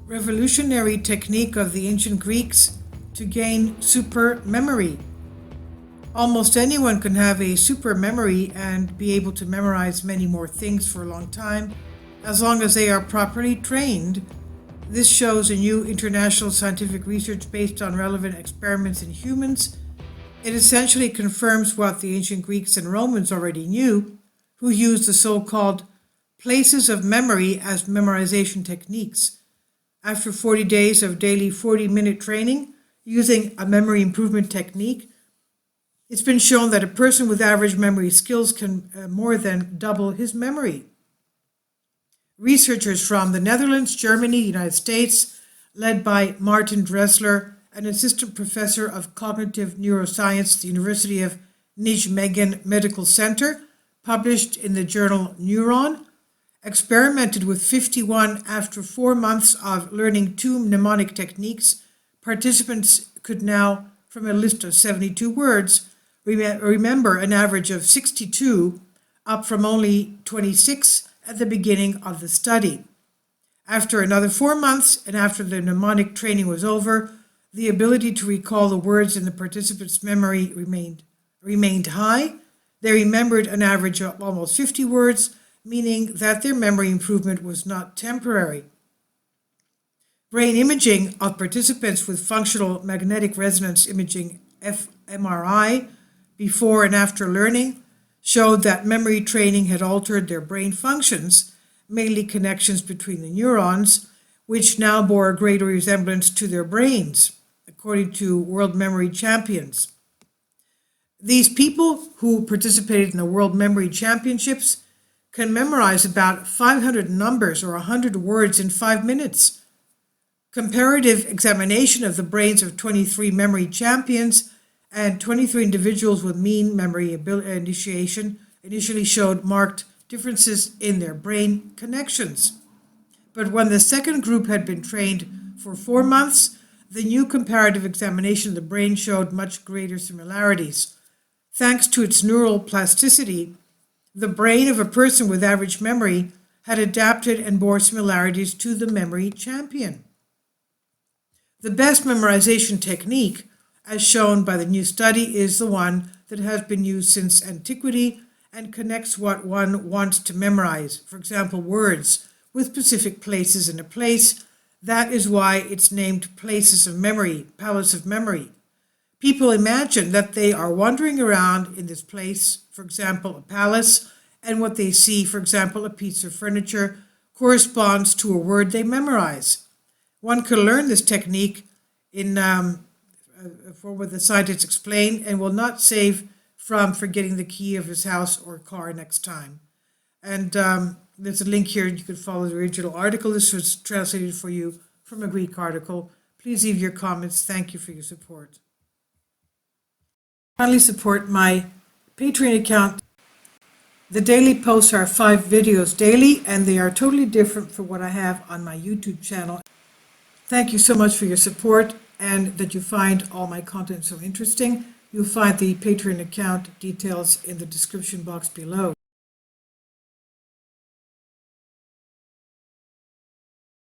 revolutionary technique of the ancient Greeks to gain super memory. Almost anyone can have a super memory and be able to memorize many more things for a long time, as long as they are properly trained. This shows a new international scientific research based on relevant experiments in humans. It essentially confirms what the ancient Greeks and Romans already knew, who used the so-called places of memory as memorization techniques. After 40 days of daily 40-minute training using a memory improvement technique, it's been shown that a person with average memory skills can more than double his memory. Researchers from the Netherlands, Germany, United States, led by Martin Dressler, an assistant professor of cognitive neuroscience at the University of Nijmegen Medical Center, published in the journal Neuron, experimented with 51 after 4 months of learning 2 mnemonic techniques. Participants could now, from a list of 72 words, remember an average of 62, up from only 26 at the beginning of the study. After another 4 months, and after the mnemonic training was over, the ability to recall the words in the participants' memory remained high. They remembered an average of almost 50 words, meaning that their memory improvement was not temporary. Brain imaging of participants with functional magnetic resonance imaging fMRI before and after learning showed that memory training had altered their brain functions, mainly connections between the neurons, which now bore a greater resemblance to their brains, according to World Memory Champions. These people who participated in the World Memory Championships can memorize about 500 numbers or 100 words in 5 minutes. Comparative examination of the brains of 23 memory champions and 23 individuals with mean memory initially showed marked differences in their brain connections. But when the second group had been trained for 4 months, the new comparative examination of the brain showed much greater similarities. Thanks to its neural plasticity, the brain of a person with average memory had adapted and bore similarities to the memory champion. The best memorization technique, as shown by the new study, is the one that has been used since antiquity and connects what one wants to memorize, for example, words, with specific places in a place. That is why it's named places of memory, palace of memory. People imagine that they are wandering around in this place, for example, a palace, and what they see, for example, a piece of furniture, corresponds to a word they memorize. One can learn this technique for what the scientists explain, and will not save from forgetting the key of his house or car next time. And there's a link here. You can follow the original article. This was translated for you from a Greek article. Please leave your comments. Thank you for your support. Kindly support my Patreon account. The daily posts are 5 videos daily, and they are totally different from what I have on my YouTube channel. Thank you so much for your support and that you find all my content so interesting. You'll find the Patreon account details in the description box below.